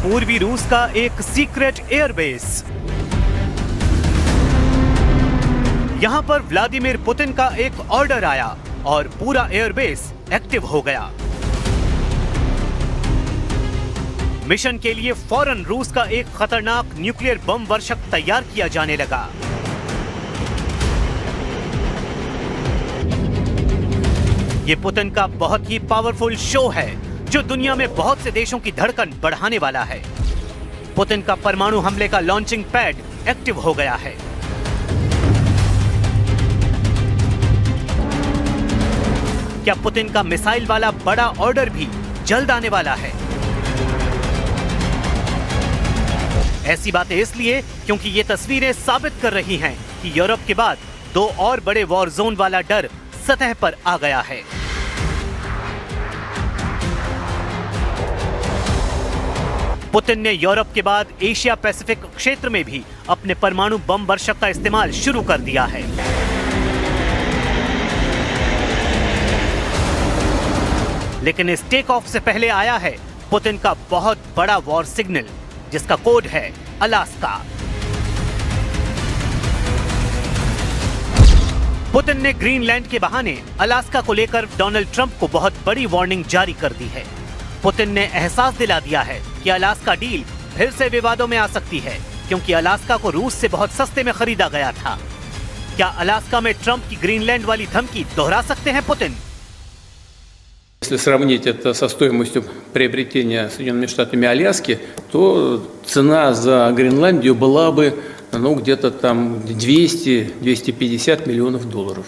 पूर्वी रूस का एक सीक्रेट एयरबेस। यहां पर व्लादिमीर पुतिन का एक ऑर्डर आया और पूरा एयरबेस एक्टिव हो गया। मिशन के लिए फौरन रूस का एक खतरनाक न्यूक्लियर बम वर्षक तैयार किया जाने लगा। ये पुतिन का बहुत ही पावरफुल शो है जो दुनिया में बहुत से देशों की धड़कन बढ़ाने वाला है। पुतिन का परमाणु हमले का लॉन्चिंग पैड एक्टिव हो गया है। क्या पुतिन का मिसाइल वाला बड़ा ऑर्डर भी जल्द आने वाला है? ऐसी बातें इसलिए क्योंकि ये तस्वीरें साबित कर रही हैं कि यूरोप के बाद दो और बड़े वॉर जोन वाला डर सतह पर आ गया है। पुतिन ने यूरोप के बाद एशिया पैसिफिक क्षेत्र में भी अपने परमाणु बम वर्षक का इस्तेमाल शुरू कर दिया है। लेकिन इस टेक ऑफ से पहले आया है पुतिन का बहुत बड़ा वॉर सिग्नल, जिसका कोड है अलास्का। पुतिन ने ग्रीनलैंड के बहाने अलास्का को लेकर डोनाल्ड ट्रंप को बहुत बड़ी वार्निंग जारी कर दी है। पुतिन ने एहसास दिला दिया है कि अलास्का डील फिर से विवादों में आ सकती है, क्योंकि अलास्का को रूस से बहुत सस्ते में खरीदा गया था। क्या अलास्का में ट्रंप की ग्रीनलैंड वाली धमकी दोहरा सकते हैं पुतिन? Если сравнить это со стоимостью приобретения Соединенными Штатами Аляски, то цена за Гренландию была бы где-то там 200-250 миллионов долларов.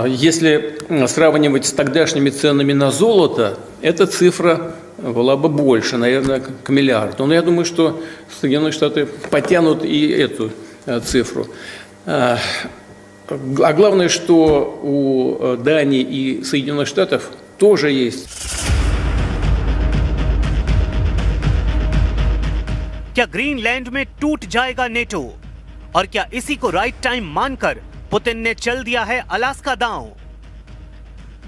Если сравнивать с тогдашними ценами на золото, эта цифра была бы больше, наверное, к миллиарду. Но я думаю, что Соединенные Штаты потянут и эту цифру. А главное, что у Дании и Соединенных Штатов тоже есть. क्या ग्रीनलैंड में टूट जाएगा नेटो? और क्या इसी को राइट टाइम मानकर पुतिन ने चल दिया है अलास्का दांव?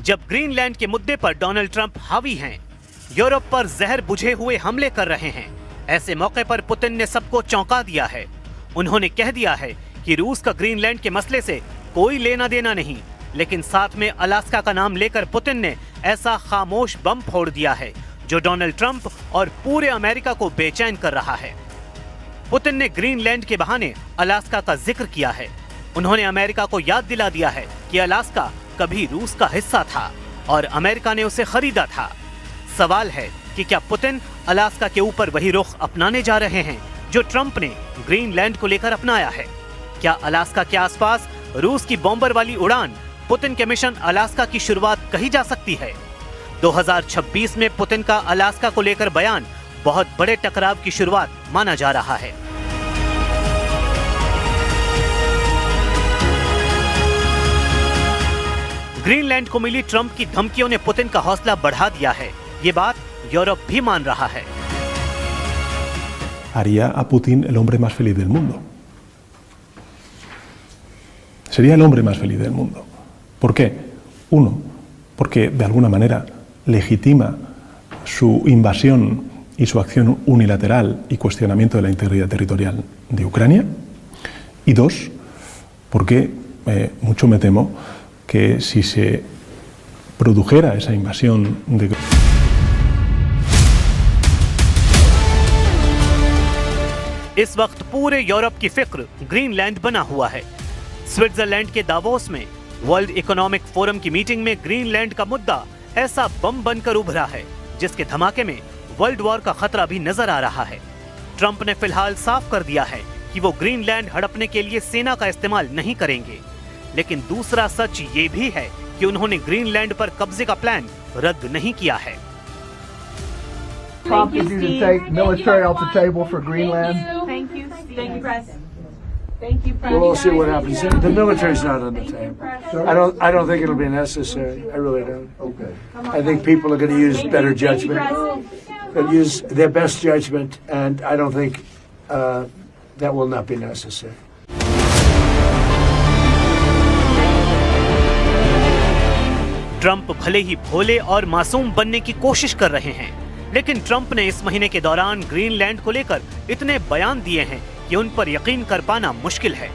जब ग्रीनलैंड के मुद्दे पर डोनाल्ड ट्रंप हावी हैं, यूरोप पर जहर बुझे हुए हमले कर रहे हैं, ऐसे मौके पर पुतिन ने सबको चौंका दिया है। उन्होंने कह दिया है कि रूस का ग्रीनलैंड के मसले से कोई लेना देना नहीं, लेकिन साथ में अलास्का का नाम लेकर पुतिन ने ऐसा खामोश बम फोड़ दिया है जो डोनाल्ड ट्रंप और पूरे अमेरिका को बेचैन कर रहा है। पुतिन ने ग्रीनलैंड के बहाने अलास्का का जिक्र किया है। उन्होंने अमेरिका को याद दिला दिया है कि अलास्का कभी रूस का हिस्सा था और अमेरिका ने उसे खरीदा था। सवाल है कि क्या पुतिन अलास्का के ऊपर वही रुख अपनाने जा रहे हैं जो ट्रंप ने ग्रीनलैंड को लेकर अपनाया है? क्या अलास्का के आसपास रूस की बॉम्बर वाली उड़ान पुतिन के मिशन अलास्का की शुरुआत कही जा सकती है? 2026 में पुतिन का अलास्का को लेकर बयान बहुत बड़े टकराव की शुरुआत माना जा रहा है। ग्रीनलैंड को मिली ट्रंप की धमकियों ने पुतिन का हौसला बढ़ा दिया है। ये बात यूरोप भी मान रहा है। Haría a Putin el hombre más feliz del mundo. Sería el hombre más feliz del mundo. ¿Por qué? Uno, porque de alguna manera legitima su invasión y su acción unilateral y cuestionamiento de la integridad territorial de Ucrania. Y dos, porque mucho me temo que si se produjera esa invasión de इस वक्त पूरे Europe की फिक्र Greenland बना हुआ है। Switzerland के Davos में वर्ल्ड इकोनॉमिक फोरम की मीटिंग में ग्रीनलैंड का मुद्दा ऐसा बम बनकर उभरा है जिसके धमाके में वर्ल्ड वॉर का खतरा भी नजर आ रहा है। ट्रंप ने फिलहाल साफ कर दिया है कि वो ग्रीनलैंड हड़पने के लिए सेना का इस्तेमाल नहीं करेंगे, लेकिन दूसरा सच ये भी है कि उन्होंने ग्रीनलैंड पर कब्जे का प्लान रद्द नहीं किया है। Prompted you to take military off the table for Greenland? Thank you, President. Thank you, We'll all see what happens. The military's not on the table. I don't think it'll be necessary. I really don't. Okay. I think people are going to use better judgment. They'll use their best judgment, and I don't think that will not be necessary. Trump भले ही भोले और मासूम बनने की कोशिश कर रहे हैं, लेकिन ट्रंप ने इस महीने के दौरान ग्रीनलैंड को लेकर इतने बयान दिए हैं कि उन पर यकीन कर पाना मुश्किल है।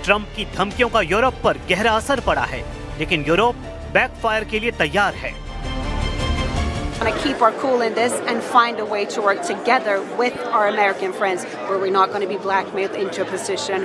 ट्रंप की धमकियों का यूरोप पर गहरा असर पड़ा है, लेकिन यूरोप बैकफायर के लिए तैयार है। To keep our cool in this and find a way to work together with our American friends where we're not going to be blackmailed into a position.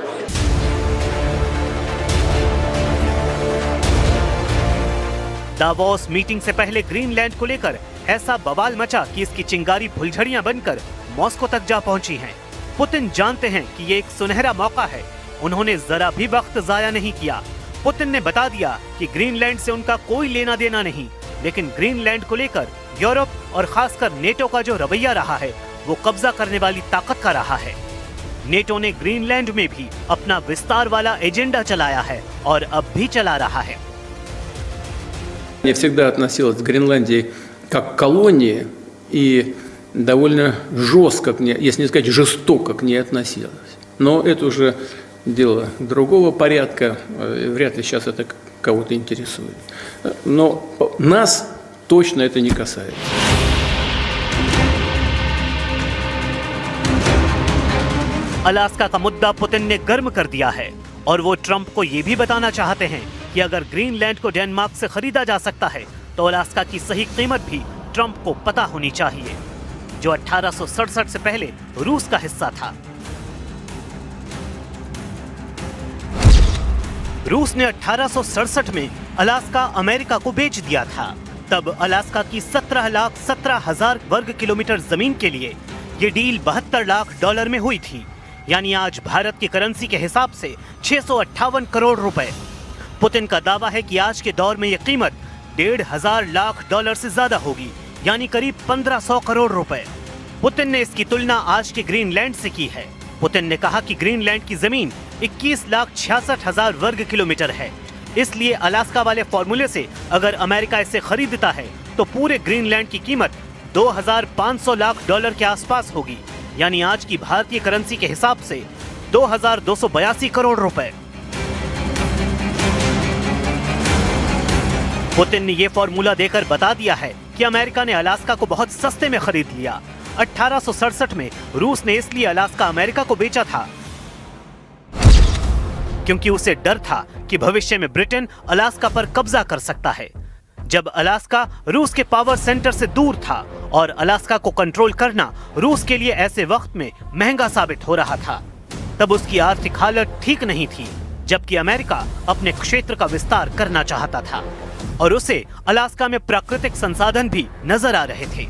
Davos meeting से पहले Greenland को लेकर ऐसा बवाल मचा कि इसकी चिंगारी फुलझड़ियां बनकर मॉस्को तक जा पहुंची हैं। पुतिन जानते हैं कि ये एक सुनहरा मौका है। उन्होंने जरा भी वक्त जाया नहीं किया। पुतिन ने बता दिया कि ग्रीनलैंड से उनका कोई लेना देना नहीं, लेकिन ग्रीनलैंड को लेकर यूरोप और खासकर नेटो का जो रवैया रहा है वो कब्जा करने वाली ताकत का रहा है। नेटो ने ग्रीनलैंड में भी अपना विस्तार वाला एजेंडा चलाया है और अब भी चला रहा है। Я всегда относилась к Гренландии как к колонии и довольно жестко к ней, если не сказать жестоко к ней относилась. Но это уже дело другого порядка, вряд ли сейчас это кого-то интересует. Но нас точно это не касается. अलास्का का मुद्दा पुतिन ने गर्म कर दिया है और वो ट्रंप को ये भी बताना चाहते हैं कि अगर ग्रीनलैंड को डेनमार्क से खरीदा जा सकता है तो अलास्का की सही कीमत भी ट्रंप को पता होनी चाहिए, जो 1867 से पहले रूस का हिस्सा था। रूस ने 1867 में अलास्का अमेरिका को बेच दिया था। तब अलास्का की 17,17,000 वर्ग किलोमीटर जमीन के लिए ये डील $72 लाख में हुई थी, यानी आज भारत की करेंसी के हिसाब से 658 करोड़ रुपए। पुतिन का दावा है कि आज के दौर में यह कीमत $1,500 लाख से ज्यादा होगी, यानी करीब 1,500 करोड़ रुपए। पुतिन ने इसकी तुलना आज के ग्रीनलैंड से की है। पुतिन ने कहा कि ग्रीनलैंड की जमीन 21,66,000 वर्ग किलोमीटर है, इसलिए अलास्का वाले फॉर्मूले से अगर अमेरिका इसे खरीदता है तो पूरे ग्रीनलैंड की कीमत $2,500 लाख के आसपास होगी, यानी आज की भारतीय करेंसी के हिसाब से 2,282 करोड़ रुपए। पुतिन ने यह फॉर्मूला देकर बता दिया है कि अमेरिका ने अलास्का को बहुत सस्ते में खरीद लिया। 1867 में रूस ने इसलिए अलास्का अमेरिका को बेचा था क्योंकि उसे डर था कि भविष्य में ब्रिटेन अलास्का पर कब्जा कर सकता है। जब अलास्का रूस के पावर सेंटर से दूर था और अलास्का को कंट्रोल करना रूस के लिए ऐसे वक्त में महंगा साबित हो रहा था, तब उसकी आर्थिक हालत ठीक नहीं थी, जबकि अमेरिका अपने क्षेत्र का विस्तार करना चाहता था और उसे अलास्का में प्राकृतिक संसाधन भी नजर आ रहे थे।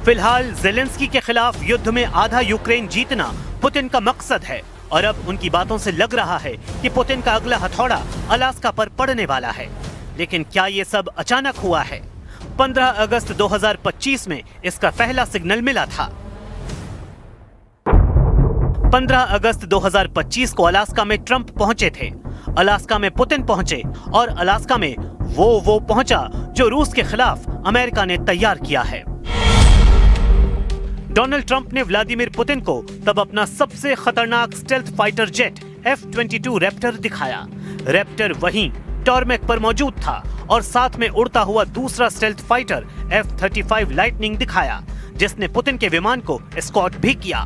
फिलहाल जेलेंस्की के खिलाफ युद्ध में आधा यूक्रेन जीतना पुतिन का मकसद है और अब उनकी बातों से लग रहा है कि पुतिन का अगला हथौड़ा अलास्का पर पड़ने वाला है। लेकिन क्या ये सब अचानक हुआ है? 15 अगस्त 2025 में इसका पहला सिग्नल मिला था। 15 अगस्त 2025 को अलास्का में ट्रंप पहुंचे थे, अलास्का में पुतिन पहुंचे और अलास्का में वो पहुंचा जो रूस के खिलाफ अमेरिका ने तैयार किया है। डोनाल्ड ट्रंप ने व्लादिमीर पुतिन को तब अपना सबसे खतरनाक stealth fighter jet F-22 Raptor दिखाया। रैप्टर वहीं टॉर्मेक पर मौजूद था और साथ में उड़ता हुआ दूसरा स्टेल्थ फाइटर F-35 लाइटनिंग दिखाया, जिसने पुतिन के विमान को एस्कॉर्ट भी किया।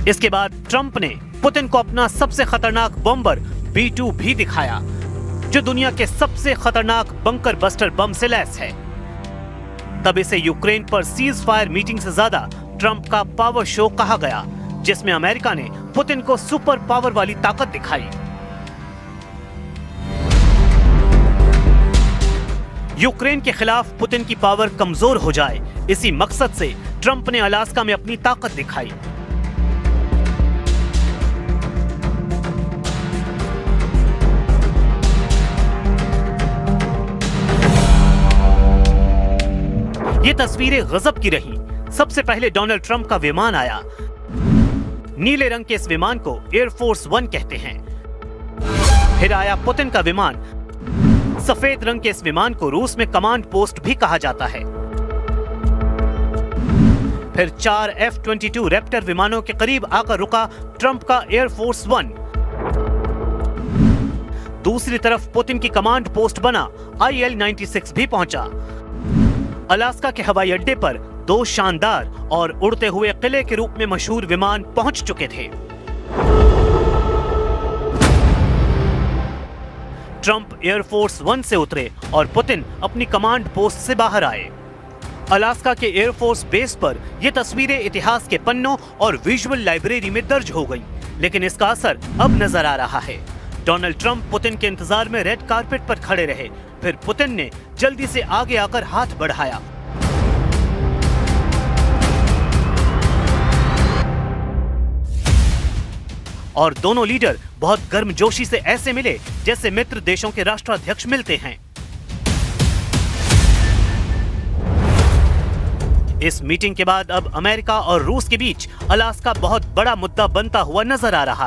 इसके बाद ट्रंप ने पुतिन को अपना सबसे खतरनाक बॉम्बर B-2 भी दिखाया, जो दुनिया के सबसे खतरनाक बंकर बस्टर बम से लैस है। तब इसे यूक्रेन पर सीज फायर मीटिंग से ज्यादा ट्रंप का पावर शो कहा गया, जिसमें अमेरिका ने पुतिन को सुपर पावर वाली ताकत दिखाई। यूक्रेन के खिलाफ पुतिन की पावर कमजोर हो जाए, इसी मकसद से ट्रंप ने अलास्का में अपनी ताकत दिखाई। ये तस्वीरें गजब की रही। सबसे पहले डोनाल्ड ट्रंप का विमान आया। नीले रंग के इस विमान को एयरफोर्स 1 कहते हैं। फिर आया पुतिन का विमान। सफेद रंग के इस विमान को रूस में कमांड पोस्ट भी कहा जाता है। फिर 4 F-22 रैप्टर विमानों के करीब आकर रुका ट्रंप का एयरफोर्स 1। दूसरी तरफ पुतिन की कमांड पोस्ट बना IL-96 भी पहुंचा। अलास्का के हवाई अड्डे पर 2 शानदार और उड़ते हुए किले के रूप में मशहूर विमान पहुंच चुके थे। ट्रंप एयरफोर्स 1 से उतरे और पुतिन अपनी कमांड पोस्ट से बाहर आए। अलास्का के एयरफोर्स बेस पर यह तस्वीरें इतिहास के पन्नों और विजुअल लाइब्रेरी में दर्ज हो गईं, लेकिन इसका असर अब नजर आ रहा है। डोनाल्ड ट्रंप पुतिन के इंतजार में रेड कारपेट पर खड़े रहे, फिर पुतिन ने जल्दी से आगे आकर हाथ बढ़ाया। और दोनों लीडर बहुत गर्मजोशी से ऐसे मिले जैसे मित्र देशों के राष्ट्राध्यक्ष मिलते हैं। इस मीटिंग के बाद अब अमेरिका और रूस के बीच अलास्का बहुत बड़ा मुद्दा बनता हुआ नजर आ रहा है।